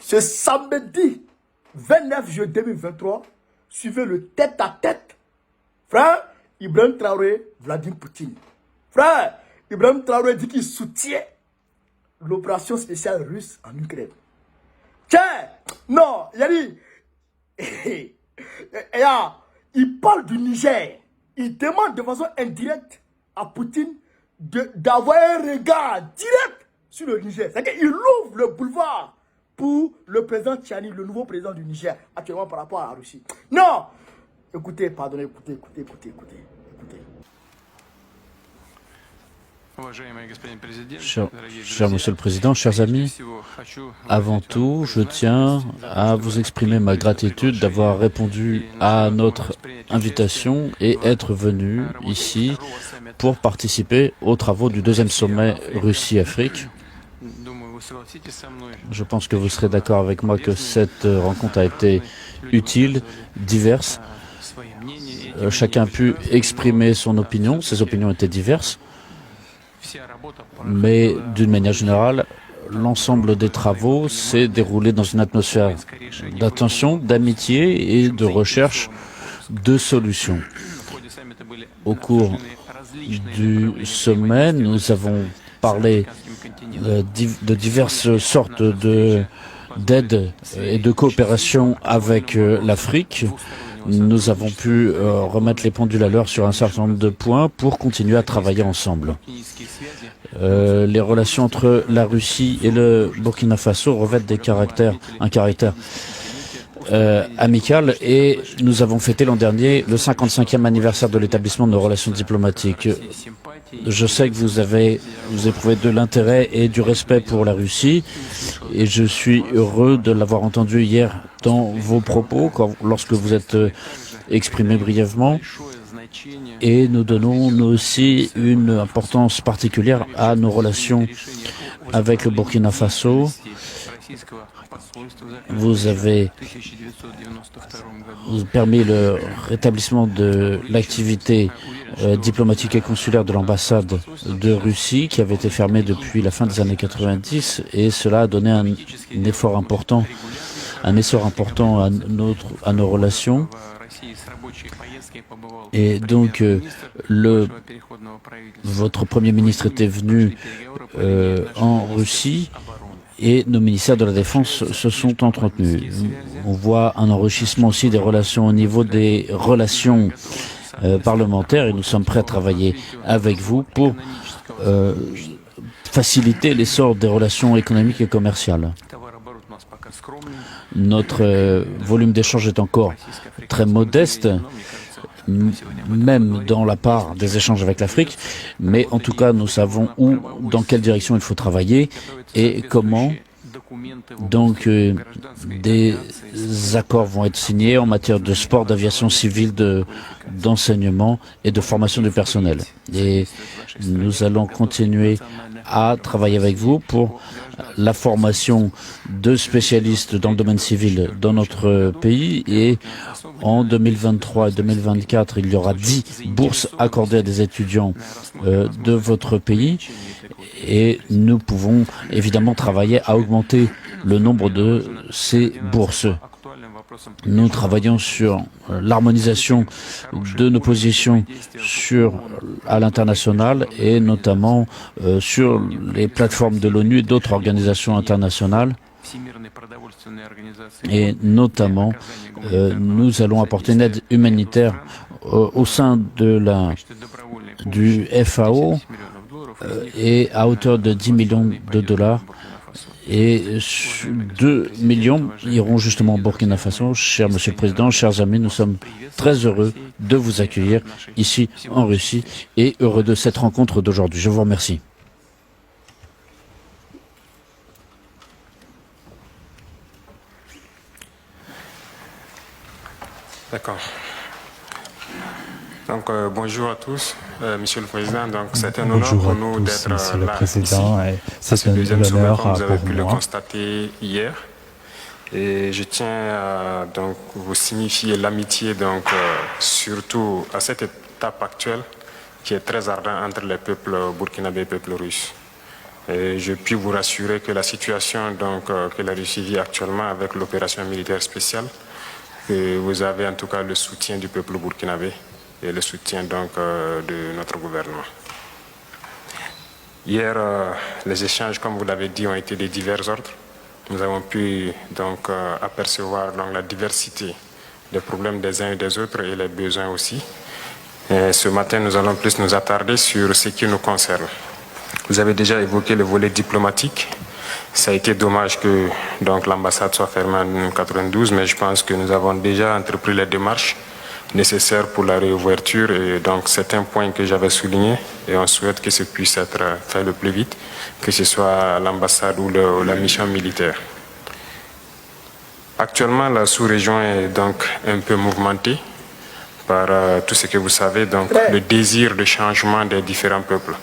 Ce samedi 29 juillet 2023, suivez le tête-à-tête. Frère Ibrahim Traoré, Vladimir Poutine. Frère Ibrahim Traoré dit qu'il soutient l'opération spéciale russe en Ukraine. Tiens, non, il a dit, il parle du Niger. Il demande de façon indirecte à Poutine d'avoir un regard direct sur le Niger. C'est-à-dire qu'il ouvre le boulevard pour le président Tchani, le nouveau président du Niger, actuellement par rapport à la Russie. Non! Écoutez, pardonnez, écoutez. Cher Monsieur le Président, chers amis, avant tout, je tiens à vous exprimer ma gratitude d'avoir répondu à notre invitation et être venu ici pour participer aux travaux du deuxième sommet Russie-Afrique. Je pense que vous serez d'accord avec moi que cette rencontre a été utile, diverse. Chacun a pu exprimer son opinion, ses opinions étaient diverses. Mais d'une manière générale, l'ensemble des travaux s'est déroulé dans une atmosphère d'attention, d'amitié et de recherche de solutions. Au cours du sommet, nous avons parlé de diverses sortes d'aide et de coopération avec l'Afrique. Nous avons pu remettre les pendules à l'heure sur un certain nombre de points pour continuer à travailler ensemble. Les relations entre la Russie et le Burkina Faso revêtent un caractère amical et nous avons fêté l'an dernier le 55e anniversaire de l'établissement de nos relations diplomatiques. Je sais que vous éprouvez de l'intérêt et du respect pour la Russie et je suis heureux de l'avoir entendu hier dans vos propos lorsque vous êtes exprimé brièvement. Et nous donnons nous aussi une importance particulière à nos relations avec le Burkina Faso. Vous avez permis le rétablissement de l'activité diplomatique et consulaire de l'ambassade de Russie qui avait été fermée depuis la fin des années 90 et cela a donné un essor important à nos relations. Et donc, votre Premier ministre était venu en Russie et nos ministères de la Défense se sont entretenus. On voit un enrichissement aussi des relations au niveau des relations parlementaires et nous sommes prêts à travailler avec vous pour faciliter l'essor des relations économiques et commerciales. Notre volume d'échange est encore très modeste, même dans la part des échanges avec l'Afrique, mais en tout cas nous savons dans quelle direction il faut travailler et comment. Donc des accords vont être signés en matière de sport, d'aviation civile, d'enseignement et de formation du personnel. Et nous allons continuer à travailler avec vous pour la formation de spécialistes dans le domaine civil dans notre pays et en 2023 et 2024, il y aura 10 bourses accordées à des étudiants de votre pays et nous pouvons évidemment travailler à augmenter le nombre de ces bourses. Nous travaillons sur l'harmonisation de nos positions à l'international et notamment sur les plateformes de l'ONU et d'autres organisations internationales. Et notamment, nous allons apporter une aide humanitaire au sein du FAO et à hauteur de 10 millions de dollars. Et 2 millions iront justement au Burkina Faso. Cher Monsieur le Président, chers amis, nous sommes très heureux de vous accueillir ici en Russie et heureux de cette rencontre d'aujourd'hui. Je vous remercie. D'accord. Donc, bonjour à tous, Monsieur le Président. Donc, c'est un honneur pour nous d'être là ici. C'est le deuxième sommet, comme vous avez pu le constater hier. Et je tiens à donc, vous signifier l'amitié, surtout à cette étape actuelle, qui est très ardente entre les peuples burkinabés et les peuples russes. Et je puis vous rassurer que la situation donc, que la Russie vit actuellement avec l'opération militaire spéciale, que vous avez en tout cas le soutien du peuple burkinabé et le soutien donc, de notre gouvernement. Hier, les échanges, comme vous l'avez dit, ont été de divers ordres. Nous avons pu donc apercevoir donc, la diversité des problèmes des uns et des autres et les besoins aussi. Et ce matin, nous allons plus nous attarder sur ce qui nous concerne. Vous avez déjà évoqué le volet diplomatique. Ça a été dommage que l'ambassade soit fermée en 1992, mais je pense que nous avons déjà entrepris les démarches nécessaires pour la réouverture. Et donc, c'est un point que j'avais souligné et on souhaite que ce puisse être fait le plus vite, que ce soit l'ambassade ou la mission militaire. Actuellement, la sous-région est donc un peu mouvementée par tout ce que vous savez, donc le désir de changement des différents peuples.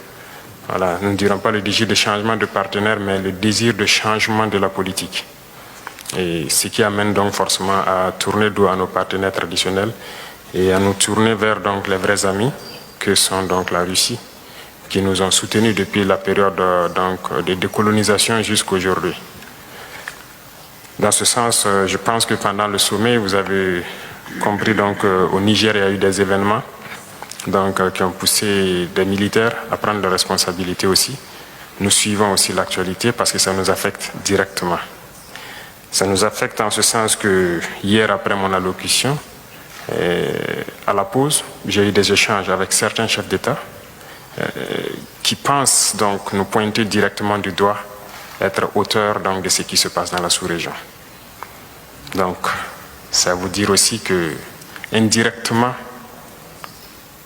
Voilà, nous ne dirons pas le désir de changement de partenaires, mais le désir de changement de la politique. Et ce qui amène donc forcément à tourner dos à nos partenaires traditionnels et à nous tourner vers donc les vrais amis que sont donc la Russie, qui nous ont soutenus depuis la période de décolonisation jusqu'à aujourd'hui. Dans ce sens, je pense que pendant le sommet, vous avez compris donc au Niger, il y a eu des événements qui ont poussé des militaires à prendre leurs responsabilités aussi. Nous suivons aussi l'actualité parce que ça nous affecte directement. Ça nous affecte en ce sens que hier, après mon allocution, à la pause, j'ai eu des échanges avec certains chefs d'État qui pensent donc nous pointer directement du doigt, être auteurs donc, de ce qui se passe dans la sous-région. Donc, ça veut dire aussi que indirectement,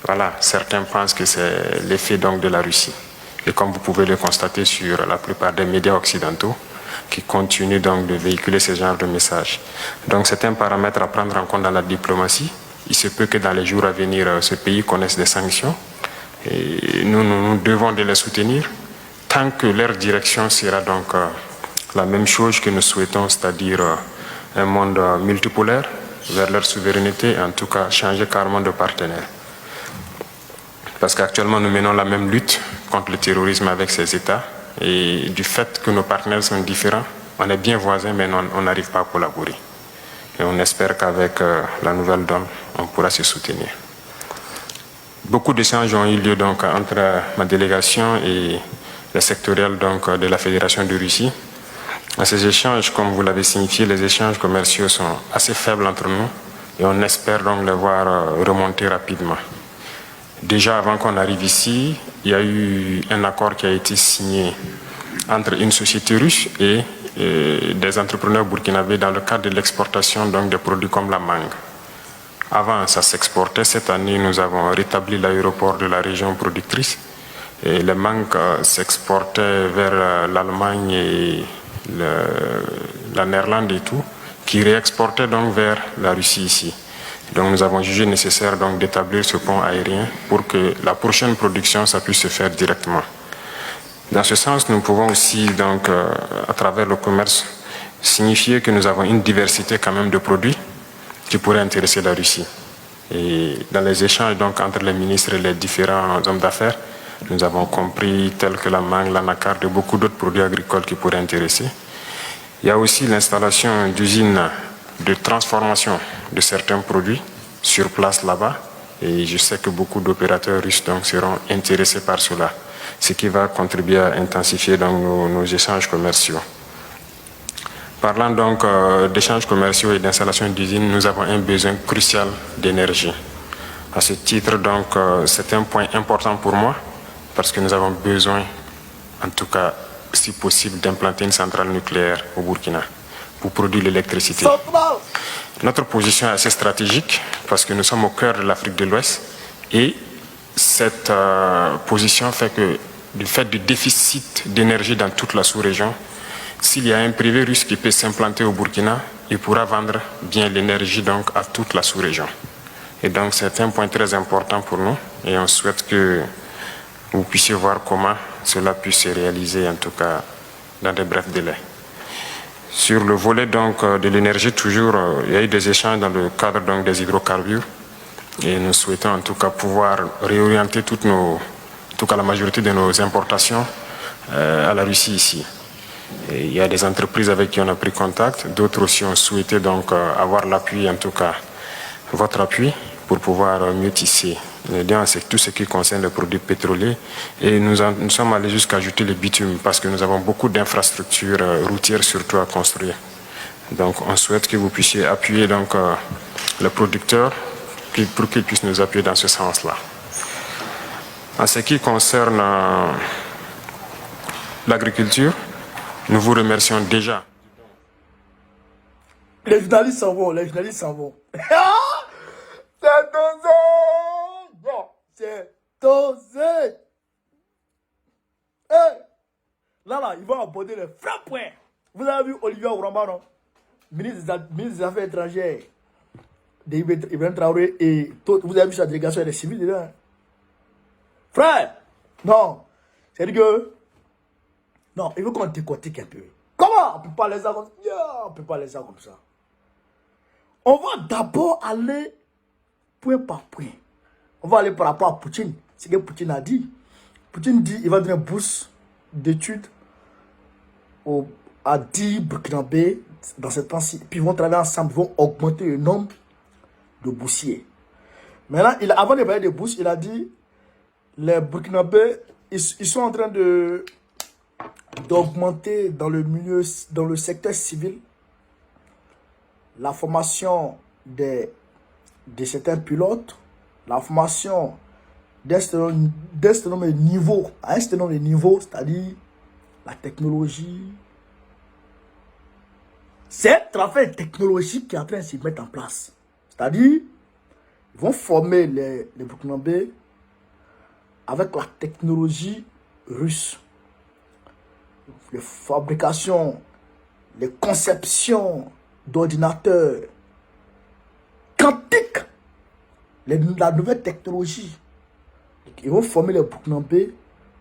voilà, certains pensent que c'est l'effet donc de la Russie. Et comme vous pouvez le constater sur la plupart des médias occidentaux, qui continuent donc de véhiculer ce genre de messages. Donc c'est un paramètre à prendre en compte dans la diplomatie. Il se peut que dans les jours à venir, ce pays connaisse des sanctions. Et nous devons de les soutenir tant que leur direction sera donc la même chose que nous souhaitons, c'est-à-dire un monde multipolaire vers leur souveraineté, et en tout cas changer carrément de partenaire. Parce qu'actuellement, nous menons la même lutte contre le terrorisme avec ces États. Et du fait que nos partenaires sont différents, on est bien voisins, mais on n'arrive pas à collaborer. Et on espère qu'avec la nouvelle donne, on pourra se soutenir. Beaucoup d'échanges ont eu lieu donc, entre ma délégation et les sectoriels donc, de la Fédération de Russie. À ces échanges, comme vous l'avez signifié, les échanges commerciaux sont assez faibles entre nous et on espère donc les voir remonter rapidement. Déjà, avant qu'on arrive ici, il y a eu un accord qui a été signé entre une société russe et des entrepreneurs burkinabés dans le cadre de l'exportation des produits comme la mangue. Avant, ça s'exportait. Cette année, nous avons rétabli l'aéroport de la région productrice. Et les mangues s'exportaient vers l'Allemagne et la Néerlande et tout, qui réexportaient donc vers la Russie ici. Donc nous avons jugé nécessaire d'établir ce pont aérien pour que la prochaine production, ça puisse se faire directement. Dans ce sens, nous pouvons aussi, donc, à travers le commerce, signifier que nous avons une diversité quand même de produits qui pourraient intéresser la Russie. Et dans les échanges donc, entre les ministres et les différents hommes d'affaires, nous avons compris tels que la mangue, l'anacarde et beaucoup d'autres produits agricoles qui pourraient intéresser. Il y a aussi l'installation d'usines de transformation de certains produits sur place là-bas. Et je sais que beaucoup d'opérateurs russes donc, seront intéressés par cela, ce qui va contribuer à intensifier donc, nos échanges commerciaux. Parlant donc d'échanges commerciaux et d'installation d'usines, nous avons un besoin crucial d'énergie. À ce titre, donc, c'est un point important pour moi, parce que nous avons besoin, en tout cas, si possible, d'implanter une centrale nucléaire au Burkina pour produire l'électricité. Notre position est assez stratégique parce que nous sommes au cœur de l'Afrique de l'Ouest et cette position fait que du fait du déficit d'énergie dans toute la sous-région, s'il y a un privé russe qui peut s'implanter au Burkina, il pourra vendre bien l'énergie donc à toute la sous-région. Et donc c'est un point très important pour nous et on souhaite que vous puissiez voir comment cela puisse se réaliser en tout cas dans de brefs délais. Sur le volet donc, de l'énergie, toujours, il y a eu des échanges dans le cadre donc, des hydrocarbures et nous souhaitons en tout cas pouvoir réorienter en tout cas la majorité de nos importations à la Russie ici. Et il y a des entreprises avec qui on a pris contact, d'autres aussi ont souhaité donc avoir l'appui, en tout cas votre appui, pour pouvoir mieux tisser les liens, c'est tout ce qui concerne les produits pétroliers. Et nous sommes allés jusqu'à ajouter le bitume parce que nous avons beaucoup d'infrastructures routières surtout à construire. Donc on souhaite que vous puissiez appuyer donc, les producteurs pour qu'ils puissent nous appuyer dans ce sens-là. En ce qui concerne l'agriculture, nous vous remercions déjà. Les journalistes s'en vont, les journalistes s'en vont. C'est dosé. Bon, c'est dosé. Hey. Là, ils vont aborder le frappes. Vous avez vu Olivier Ouramba, non? Ministre des Affaires étrangères d'Ibrahim Traoré et tout, vous avez vu sa délégation des civils dedans. Frère, non. C'est que non, il veut qu'on décortique un peu. Comment? On ne peut pas les faire comme ça. On peut pas les faire comme ça. On va d'abord aller point par point. On va aller par rapport à Poutine. C'est ce que Poutine a dit. Poutine dit qu'il va donner une bourse d'études à 10 Burkinabés dans cette temps-ci. Puis ils vont travailler ensemble, ils vont augmenter le nombre de boursiers. Maintenant, avant de parler de bourses, il a dit les Burkinabés, ils sont en train d'augmenter dans le secteur civil la formation de certains pilotes, la formation d'un certain nombre de niveaux, à un certain nombre de niveaux, c'est-à-dire la technologie. C'est un travail technologique qui est en train de se mettre en place. C'est-à-dire, ils vont former les Burkinabés avec la technologie russe. Les fabrications, les conceptions d'ordinateurs quantiques, la nouvelle technologie. Ils vont former les Burkinabés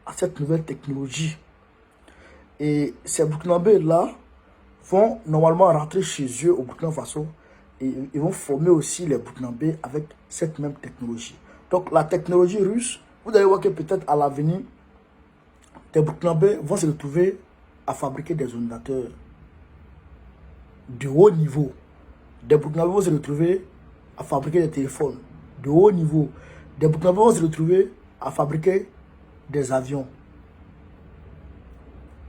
à cette nouvelle technologie. Et ces Burkinabés-là vont normalement rentrer chez eux au Burkina Faso et ils vont former aussi les Burkinabés avec cette même technologie. Donc la technologie russe, vous allez voir que peut-être à l'avenir, les Burkinabés vont se retrouver à fabriquer des ordinateurs de haut niveau. Des Burkinabés vont se retrouver à fabriquer des téléphones de haut niveau. Des Burkinabés vont se retrouver à fabriquer des avions,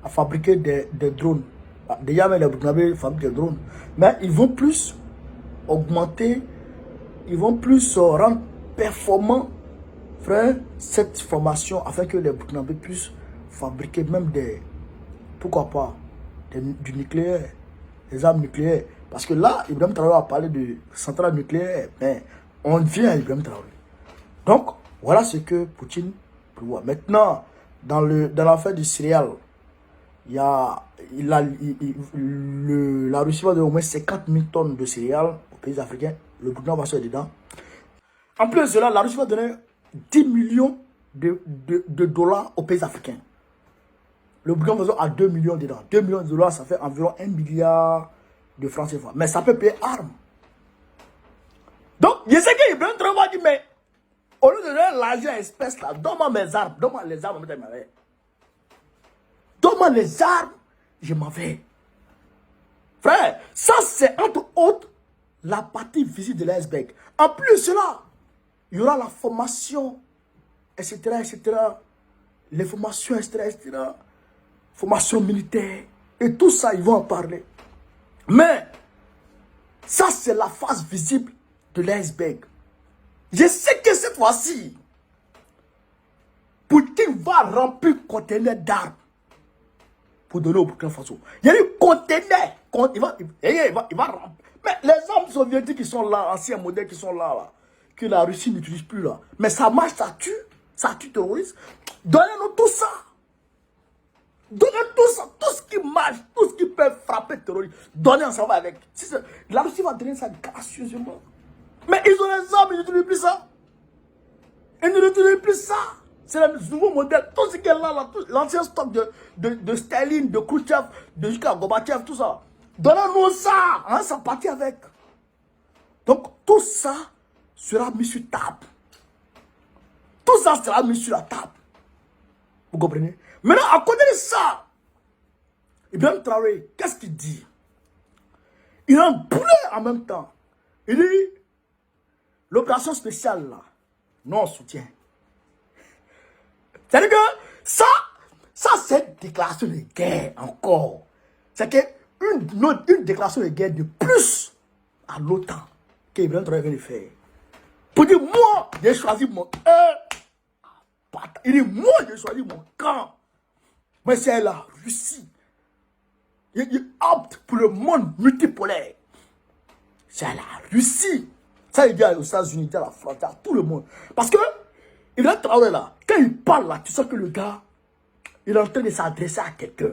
à fabriquer des drones. Déjà, les Burkinabés fabriquent des drones. Mais ils vont plus augmenter, ils vont plus rendre performant, frère, cette formation afin que les Burkinabés puissent fabriquer même des, pourquoi pas, du nucléaire, des armes nucléaires. Parce que là, Ibrahim Traoré a parlé de centrale nucléaire, mais on vient à Ibrahim Traoré. Donc, voilà ce que Poutine prévoit. Maintenant, dans l'affaire du céréal, la Russie va donner au moins 50 000 tonnes de céréales aux pays africains. Le Burkina Faso est dedans. En plus de cela, la Russie va donner 10 millions de dollars aux pays africains. Le Burkina Faso a 2 millions dedans. 2 millions de dollars, ça fait environ 1 milliard de francs CFA. Mais ça peut payer armes. Donc, je sais qu'il y a un travail dit, mais au lieu de donner l'argent espèce là, donne-moi mes armes, donne-moi les armes, donne-moi les armes, je m'en vais. Frère, ça c'est entre autres la partie visite de l'iceberg. En plus de cela, il y aura la formation, etc., etc. Les formations, etc., formation militaire. Et tout ça, ils vont en parler. Mais, ça c'est la face visible de l'iceberg. Je sais que cette fois-ci, Poutine va remplir le conteneur d'armes pour donner au Burkina Faso. Il y a des conteneurs. Il va remplir. Mais les armes soviétiques qui sont là, anciens modèles qui sont là, que la Russie n'utilise plus là. Mais ça marche, ça tue terroristes. Donnez-nous tout ça. Donnez tout ça, tout ce qui marche, tout ce qui peut frapper terroristes. Donnez, on s'en va avec. La Russie va donner ça gracieusement. Mais ils ont les armes, ils n'utilisent plus ça. Ils n'utilisent plus ça. C'est le nouveau modèle. Tout ce qui est là, l'ancien stock de Staline, de Khrouchtchev, de Gorbatchev, tout ça. Donnez-nous ça. Hein, ça partit avec. Donc, tout ça sera mis sur table. Tout ça sera mis sur la table. Vous comprenez? Maintenant, à côté de ça, Ibrahim Traoré, qu'est-ce qu'il dit? Il en poulet en même temps. Il dit, l'opération spéciale là, non, on soutient. C'est-à-dire que ça c'est une déclaration de guerre encore. C'est une déclaration de guerre de plus à l'OTAN qu'Ibrahim Traoré vient de faire. Pour dire, moi, j'ai choisi mon... il dit, moi, j'ai choisi mon camp. Mais c'est la Russie. Il opte pour le monde multipolaire. C'est la Russie. Ça, il dit aux États-Unis, à la France, à tout le monde. Parce que, il a travaillé là. Quand il parle là, tu sais que le gars, il est en train de s'adresser à quelqu'un.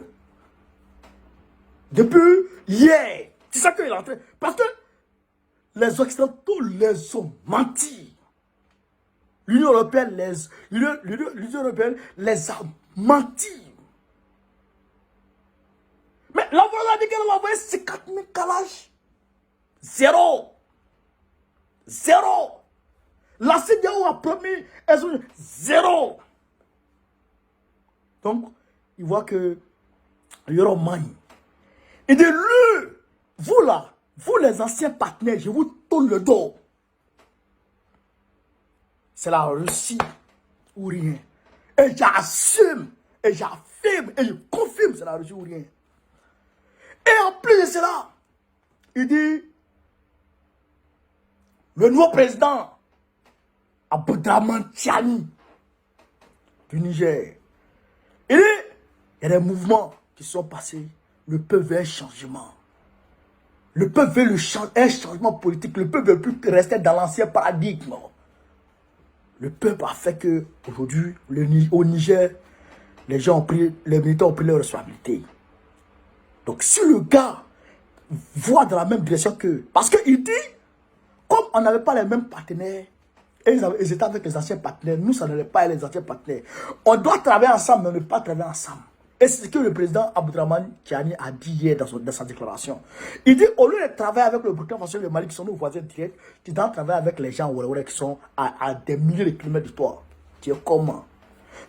Depuis hier, tu sais qu'il est en train... Parce que les Occidentaux les ont menti. L'Union européenne les a menti. Mais la France a dit qu'elle a envoyé 50 000 calages. Zéro. La CDAO a promis, elles ont zéro. Donc, il voit que il y aura maille. Et de lui, vous là, vous les anciens partenaires, je vous tourne le dos. C'est la Russie ou rien. Et j'assume, et j'affirme, et je confirme, c'est la Russie ou rien. Et en plus de cela, il dit, le nouveau président, Abdraman Tiani, du Niger, il dit, il y a des mouvements qui sont passés, le peuple veut un changement. Le peuple veut un changement politique, le peuple ne veut plus rester dans l'ancien paradigme. Le peuple a fait que, aujourd'hui, au Niger, les militaires ont pris leurs responsabilités. Donc, si le gars voit dans la même direction que... Parce qu'il dit, comme on n'avait pas les mêmes partenaires, et ils étaient avec les anciens partenaires, nous, ça n'allait pas avec les anciens partenaires. On doit travailler ensemble, mais ne pas travailler ensemble. Et c'est ce que le président Abdraman Tiani a dit hier dans sa déclaration. Il dit, au lieu de travailler avec le Burkina Faso et le Mali, qui sont nos voisins directs, tu dois travailler avec les gens qui sont à des milliers de kilomètres de toi. Tu es comment?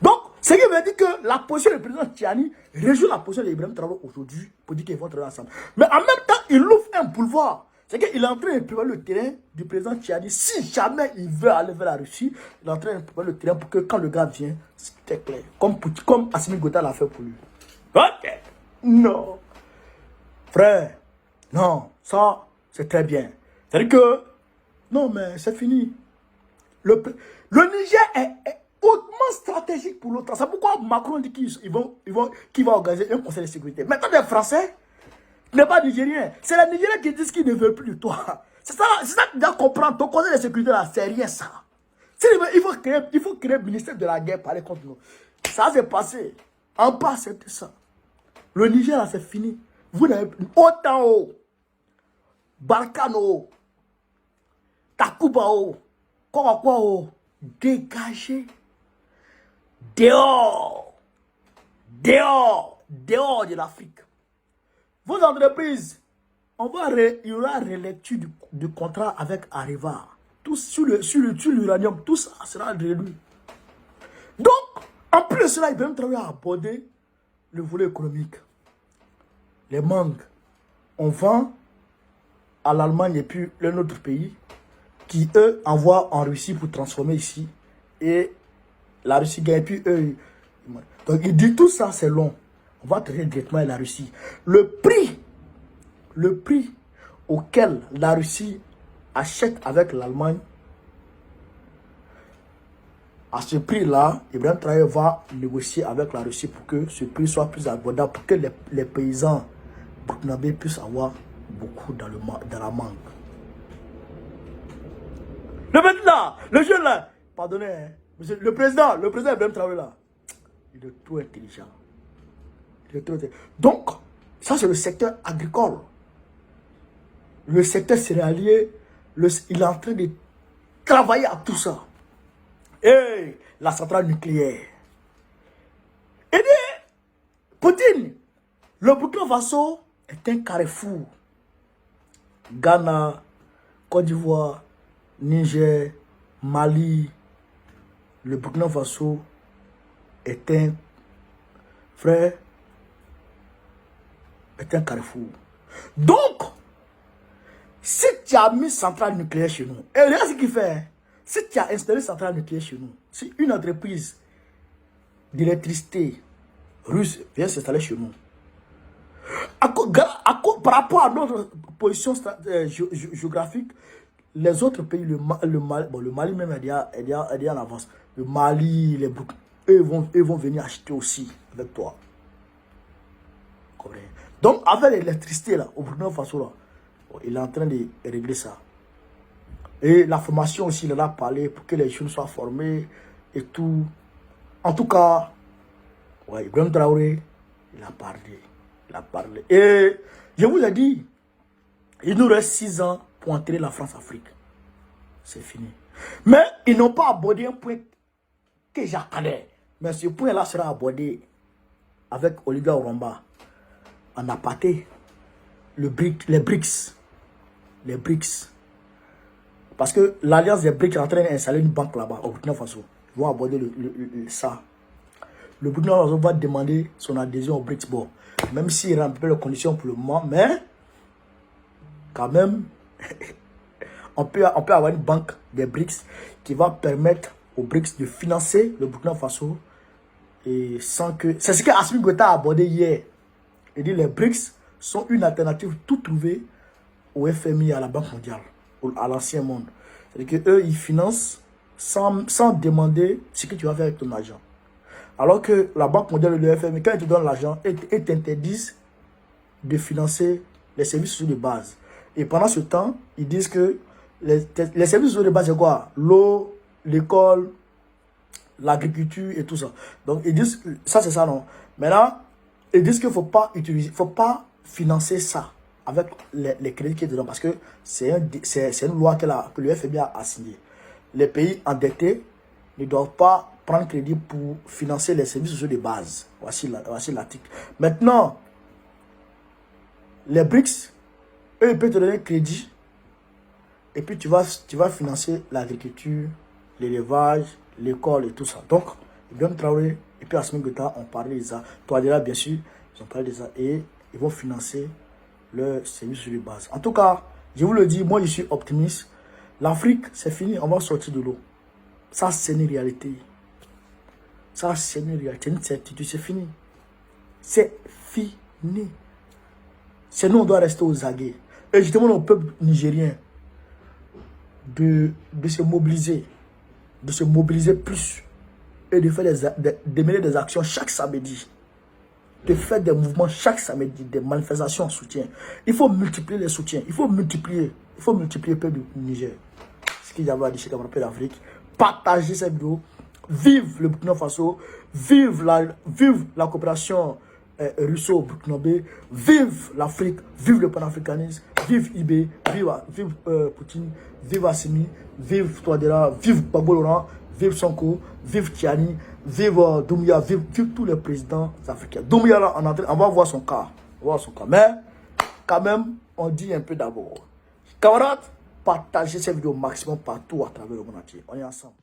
Donc, ce qui veut dire que la position du président Tiani réjoue la position d'Ibrahim Traoré aujourd'hui pour dire qu'ils vont travailler ensemble. Mais en même temps, il ouvre un boulevard. C'est qu'il est en train de préparer le terrain du président Tiani. Si jamais il veut aller vers la Russie, il est en train de préparer le terrain pour que quand le gars vient, c'est clair. Comme Assimi Goïta l'a fait pour lui. Ok. Non. Frère, non, ça, c'est très bien. C'est-à-dire que, non, mais c'est fini. Le Niger est hautement stratégique pour l'OTAN. C'est pourquoi Macron dit qu'il va organiser un conseil de sécurité. Maintenant, les Français, tu n'es pas Nigérien. C'est les Nigériens qui disent qu'ils ne veulent plus de toi. C'est ça que tu dois comprendre. Ton conseil de sécurité là, c'est rien ça. Il faut créer le ministère de la guerre par les contre nous. Ça s'est passé. En bas, c'était ça. Le Niger là, c'est fini. Vous n'avez plus. Otao, Balkano, Takubao, Korakwao, dégagez. Dehors de l'Afrique. Vos entreprises, il y aura relecture du contrat avec Areva. Tout sur l'uranium, tout ça sera rélu. Donc, en plus de cela, il va même travailler à aborder le volet économique. Les mangues, on vend à l'Allemagne et puis un autre pays qui, eux, envoient en Russie pour transformer ici. Et la Russie gagne, et puis eux... Donc, il dit tout ça, c'est long. On va traiter directement avec la Russie. Le prix auquel la Russie achète avec l'Allemagne, à ce prix-là, Ibrahim Traoré va négocier avec la Russie pour que ce prix soit plus abordable, pour que les paysans burkinabés puissent avoir beaucoup dans la mangue. Le mec là, le jeune là, pardonnez, hein, le président Ibrahim Traoré là, il est trop intelligent. Donc, ça c'est le secteur agricole. Le secteur céréalier, il est en train de travailler à tout ça. Et la centrale nucléaire. Et bien, Poutine, le Burkina Faso est un carrefour. Ghana, Côte d'Ivoire, Niger, Mali, le Burkina Faso est un frère, est un carrefour. Donc, si tu as mis centrale nucléaire chez nous, et regarde ce qu'il fait, hein. Si tu as installé centrale nucléaire chez nous, si une entreprise d'électricité russe vient s'installer chez nous, par rapport à notre position géographique, les autres pays, le Mali même est en avance. Le Mali, les Burkina, eux vont venir acheter aussi avec toi. Donc, avec l'électricité là, au Burkina Faso là, il est en train de régler ça. Et la formation aussi, il en a parlé pour que les jeunes soient formés et tout. En tout cas, ouais, Ibrahim Traoré, il a parlé. Il a parlé. Et je vous ai dit, il nous reste 6 ans pour entrer la France-Afrique. C'est fini. Mais ils n'ont pas abordé un point que j'attendais. Mais ce point-là sera abordé avec Olivier Oromba en aparté. Les BRICS. Parce que l'alliance des BRICS est en train d'installer une banque là-bas au Burkina Faso. Ils vont aborder ça. Le Burkina Faso va demander son adhésion au BRICS. Bon, même s'il remplit les conditions pour le moment, mais quand même, on peut avoir une banque des BRICS qui va permettre aux BRICS de financer le Burkina Faso et sans que... C'est ce que Assimi Goïta a abordé hier. Il dit les BRICS sont une alternative tout trouvée au FMI, à la Banque mondiale, à l'ancien monde. C'est-à-dire qu'eux, ils financent sans demander ce que tu vas faire avec ton argent. Alors que la Banque mondiale et le FMI, quand ils te donnent l'argent, ils t'interdisent de financer les services sociaux de base. Et pendant ce temps, ils disent que les services sociaux de base, c'est quoi? L'eau, l'école, l'agriculture et tout ça. Donc, ils disent, ça c'est ça, non? Maintenant, ils disent qu'il ne faut pas utiliser, faut pas financer ça avec les crédits qui est dedans. Parce que c'est une loi que le FMI a signée. Les pays endettés ne doivent pas prendre crédit pour financer les services sociaux de base. Voici l'article. Maintenant, les BRICS, eux, ils peuvent te donner un crédit et puis tu vas financer l'agriculture, l'élevage, l'école et tout ça. Donc, Ibrahim Traoré et puis Assimi Goïta ont parlé de ça. Touadéra, bien sûr, ils ont parlé de ça et ils vont financer le service de base. En tout cas, je vous le dis, moi je suis optimiste. L'Afrique, c'est fini, on va sortir de l'eau. Ça, c'est une réalité. Ça, c'est une réalité, une certitude, c'est fini. C'est fini. C'est nous, on doit rester aux aguets. Et je demande au peuple nigérien de se mobiliser plus et de faire de mener des actions chaque samedi, de faire des mouvements chaque samedi, des manifestations en soutien. Il faut multiplier les soutiens, il faut multiplier le peuple du Niger. Ce qu'il y avait à dire chez Cameroun d'Afrique. Partagez cette vidéo, vive le Burkina Faso, vive la coopération russo-burkinabé, vive l'Afrique, vive le panafricanisme, vive Ibé, vive Poutine, vive Assimi, vive Touadéra, vive Gbagbo Laurent, vive Sonko, vive Tiani, vive Doumbouya, vive tous les présidents africains. Doumbouya, là, on va voir son cas. Mais, quand même, on dit un peu d'abord. Camarades, partagez cette vidéo au maximum partout à travers le monde entier. On est ensemble.